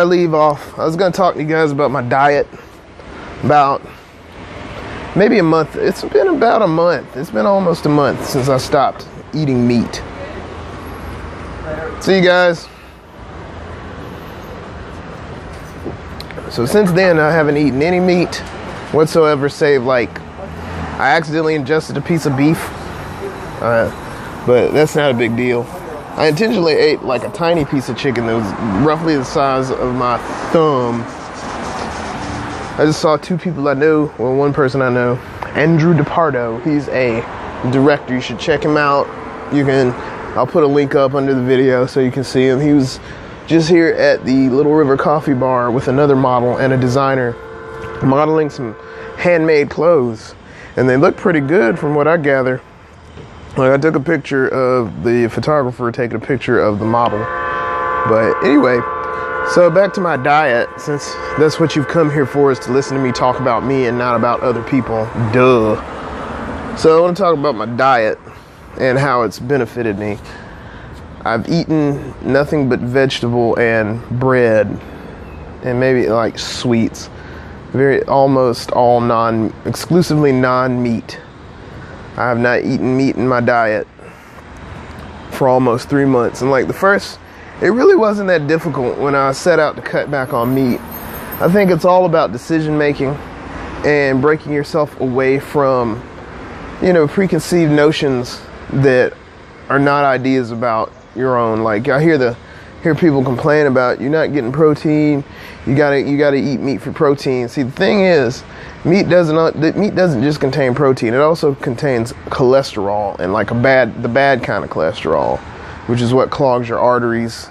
I leave off, I was going to talk to you guys about my diet. About maybe a month. It's been about a month. It's been almost a month since I stopped eating meat. See you guys. So since then, I haven't eaten any meat whatsoever, save like I accidentally ingested a piece of beef. But that's not a big deal. I intentionally ate like a tiny piece of chicken that was roughly the size of my thumb. I just saw two people I know, well, one person I know, Andrew DePardo. He's a director. You should check him out. I'll put a link up under the video so you can see him. He was just here at the Little River Coffee Bar with another model and a designer modeling some handmade clothes. And they look pretty good from what I gather. Like, I took a picture of the photographer taking a picture of the model. But anyway, so back to my diet, since that's what you've come here for, is to listen to me talk about me and not about other people. Duh. So I want to talk about my diet and how it's benefited me. I've eaten nothing but vegetable and bread and maybe like sweets. Almost all exclusively non-meat. I have not eaten meat in my diet for almost 3 months. And like it really wasn't that difficult when I set out to cut back on meat. I think it's all about decision making and breaking yourself away from, preconceived notions that are not ideas about your own. Like I hear people complain about you're not getting protein. You gotta eat meat for protein. See, the thing is, meat doesn't just contain protein. It also contains cholesterol, and like the bad kind of cholesterol, which is what clogs your arteries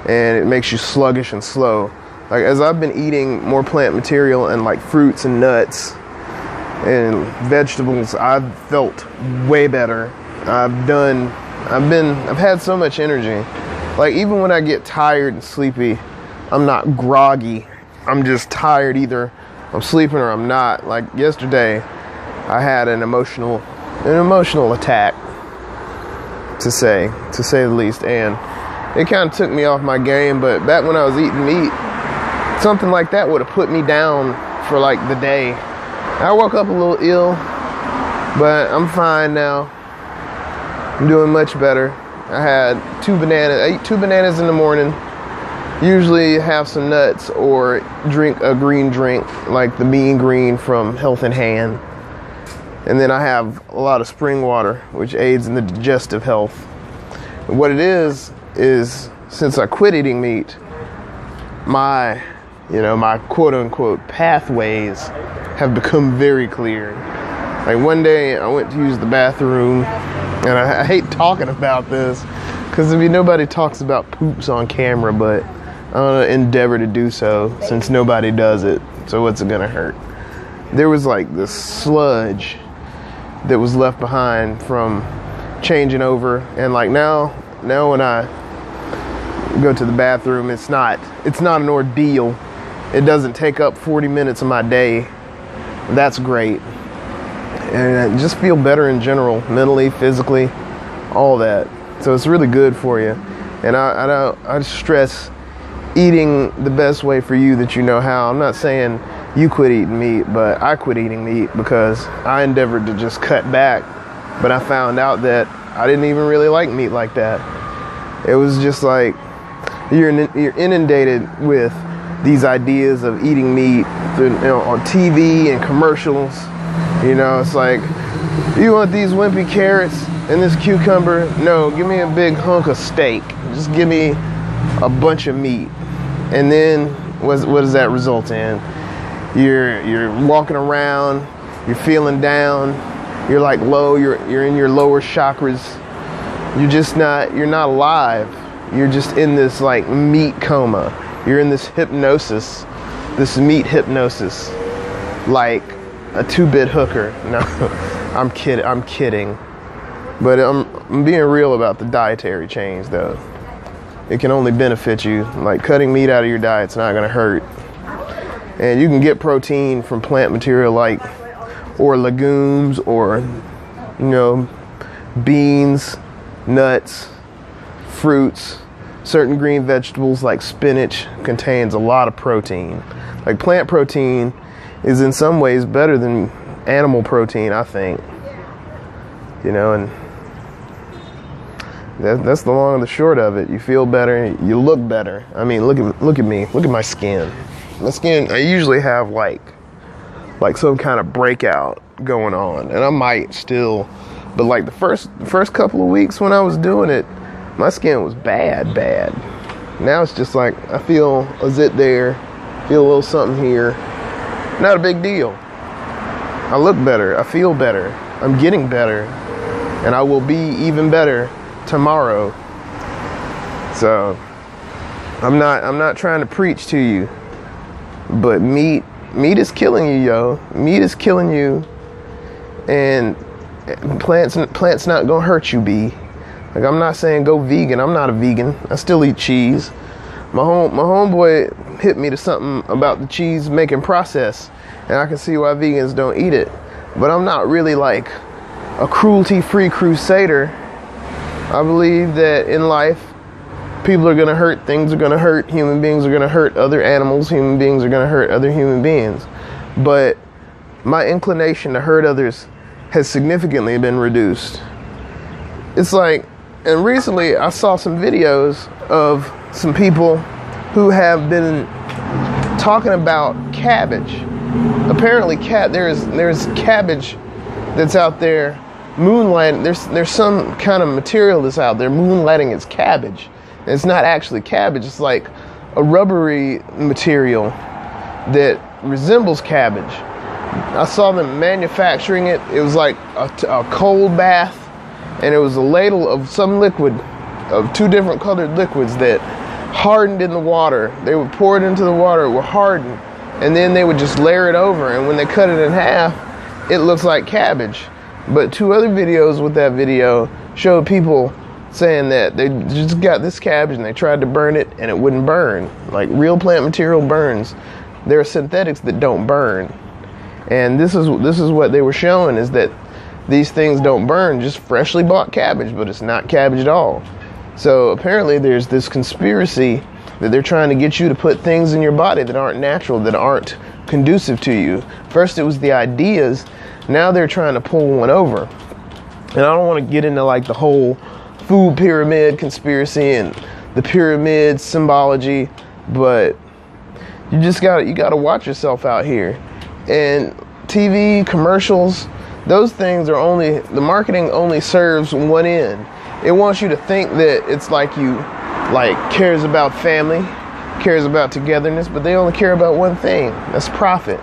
and it makes you sluggish and slow. Like, as I've been eating more plant material and like fruits and nuts and vegetables, I've felt way better. I've had so much energy. Like, even when I get tired and sleepy, I'm not groggy. I'm just tired. Either I'm sleeping or I'm not. Like yesterday, I had an emotional attack, to say the least, and it kind of took me off my game. But back when I was eating meat, something like that would have put me down for like the day. I woke up a little ill, but I'm fine now. I'm doing much better. I ate 2 bananas in the morning. Usually have some nuts or drink a green drink like the Mean Green from Health in Hand. And then I have a lot of spring water, which aids in the digestive health. And what it is since I quit eating meat, my quote unquote pathways have become very clear. Like one day I went to use the bathroom, and I hate talking about this because nobody talks about poops on camera, but I'm gonna endeavor to do so since nobody does it. So what's it gonna hurt? There was like this sludge that was left behind from changing over, and like now when I go to the bathroom, it's not an ordeal. It doesn't take up 40 minutes of my day. That's great. And I just feel better in general, mentally, physically, all that. So it's really good for you. And I stress eating the best way for you that you know how. I'm not saying you quit eating meat, but I quit eating meat because I endeavored to just cut back. But I found out that I didn't even really like meat like that. It was just like you're inundated with these ideas of eating meat on TV and commercials. It's like, you want these wimpy carrots and this cucumber? No, give me a big hunk of steak. Just give me a bunch of meat. And then what does that result in? You're walking around, you're feeling down, you're like low, you're in your lower chakras. You're not alive. You're just in this like meat coma. You're in this hypnosis, this meat hypnosis, like a 2-bit hooker. No, I'm kidding. But I'm being real about the dietary change, though. It can only benefit you. Like, cutting meat out of your diet's not gonna hurt. And you can get protein from plant material or legumes, or beans, nuts, fruits, certain green vegetables like spinach contains a lot of protein. Like plant protein is in some ways better than animal protein, I think. You know, and that's the long and the short of it. You feel better, you look better. I mean, look at me, look at my skin. My skin, I usually have like some kind of breakout going on, and I might still, but like the first couple of weeks when I was doing it, my skin was bad. Now it's just like I feel a zit there, feel a little something here. Not a big deal. I look better, I feel better, I'm getting better, and I will be even better tomorrow. So I'm not trying to preach to you, but meat is killing you, yo. Meat is killing you, and plants not gonna hurt you, B. Like, I'm not saying go vegan. I'm not a vegan. I still eat cheese. My homeboy hit me to something about the cheese making process, and I can see why vegans don't eat it. But I'm not really like a cruelty-free crusader. I believe that in life, people are going to hurt, things are going to hurt, human beings are going to hurt other animals, human beings are going to hurt other human beings. But my inclination to hurt others has significantly been reduced. It's like, and recently I saw some videos of some people who have been talking about cabbage. Apparently there's cabbage that's out there moonlighting. There's some kind of material that's out there moonlighting as cabbage. And it's not actually cabbage. It's like a rubbery material that resembles cabbage. I saw them manufacturing it. It was like a cold bath, and it was a ladle of some liquid, of two different colored liquids that hardened in the water. They would pour it into the water, it would harden, and then they would just layer it over, and when they cut it in half, it looks like cabbage. But two other videos with that video showed people saying that they just got this cabbage and they tried to burn it and it wouldn't burn. Like real plant material burns. There are synthetics that don't burn. And this is what they were showing, is that these things don't burn, just freshly bought cabbage, but it's not cabbage at all. So apparently there's this conspiracy that they're trying to get you to put things in your body that aren't natural, that aren't conducive to you. First it was the ideas, now they're trying to pull one over. And I don't want to get into like the whole food pyramid conspiracy and the pyramid symbology, but you gotta watch yourself out here. And TV commercials, those things are only, the marketing only serves one end. It wants you to think that it's like you cares about family, cares about togetherness, but they only care about one thing. That's profit.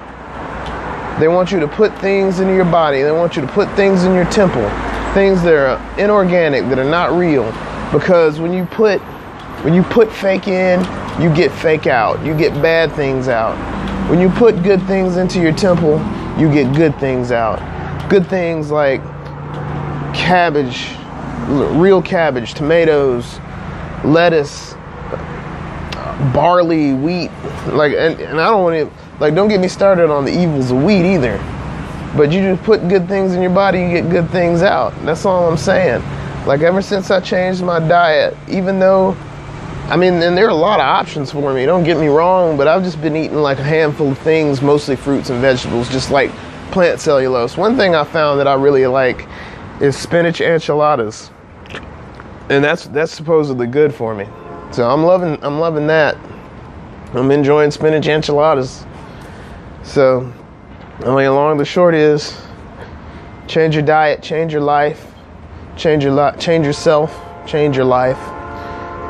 They want you to put things into your body. They want you to put things in your temple, things that are inorganic, that are not real. Because when you put fake in, you get fake out. You get bad things out. When you put good things into your temple, you get good things out. Good things like cabbage, real cabbage, tomatoes, lettuce, barley, wheat. Like, and I don't want to, like, don't get me started on the evils of wheat either. But you just put good things in your body, you get good things out. That's all I'm saying. Like, ever since I changed my diet, even though, I mean, and there are a lot of options for me, don't get me wrong, but I've just been eating like a handful of things, mostly fruits and vegetables, just like plant cellulose. One thing I found that I really like is spinach enchiladas. And that's supposedly good for me. So I'm loving that. I'm enjoying spinach enchiladas. So, I mean, long and the short is, change your diet, change your life, change yourself, change your life.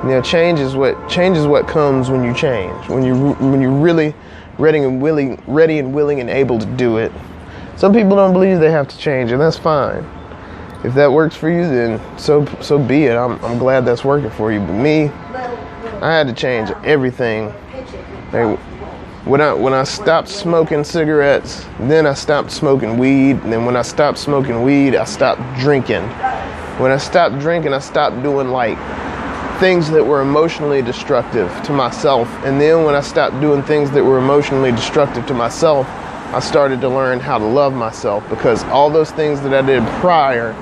You know, change is what comes when you change. When you're really ready and willing and able to do it. Some people don't believe they have to change, and that's fine. If that works for you, then so be it. I'm glad that's working for you. But me, I had to change everything. Like, when I stopped smoking cigarettes, then I stopped smoking weed, and then when I stopped smoking weed, I stopped drinking. When I stopped drinking, I stopped doing like things that were emotionally destructive to myself. And then when I stopped doing things that were emotionally destructive to myself, I started to learn how to love myself, because all those things that I did prior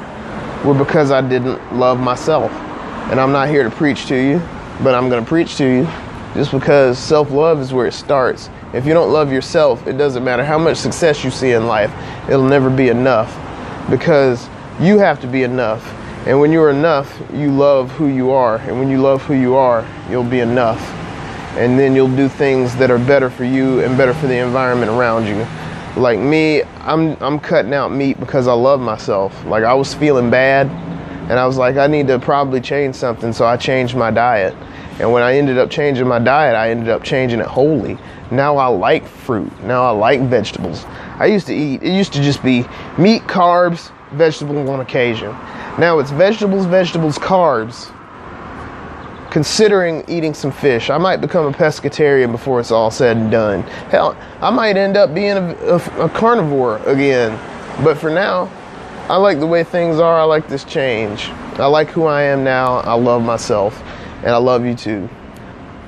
were because I didn't love myself. And I'm not here to preach to you. but I'm going to preach to you just because self-love is where it starts. If you don't love yourself, it doesn't matter how much success you see in life. It'll never be enough because you have to be enough. And when you're enough, you love who you are. And when you love who you are, you'll be enough. And then you'll do things that are better for you and better for the environment around you. Like me, I'm cutting out meat because I love myself. Like I was feeling bad and I was like, I need to probably change something. So I changed my diet. And when I ended up changing my diet, I ended up changing it wholly. Now I like fruit. Now I like vegetables. It used to just be meat, carbs, vegetables on occasion. Now it's vegetables, carbs. Considering eating some fish. I might become a pescatarian before it's all said and done. Hell, I might end up being a carnivore again. But for now, I like the way things are. I like this change. I like who I am now. I love myself. And I love you too.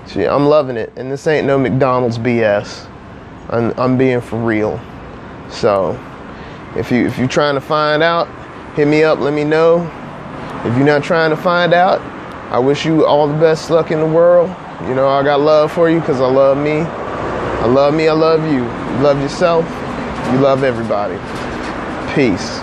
See, I'm loving it. And this ain't no McDonald's BS. I'm being for real. So, if you're trying to find out, hit me up, let me know. If you're not trying to find out, I wish you all the best luck in the world. You know, I got love for you because I love me. I love me, I love you. You love yourself. You love everybody. Peace.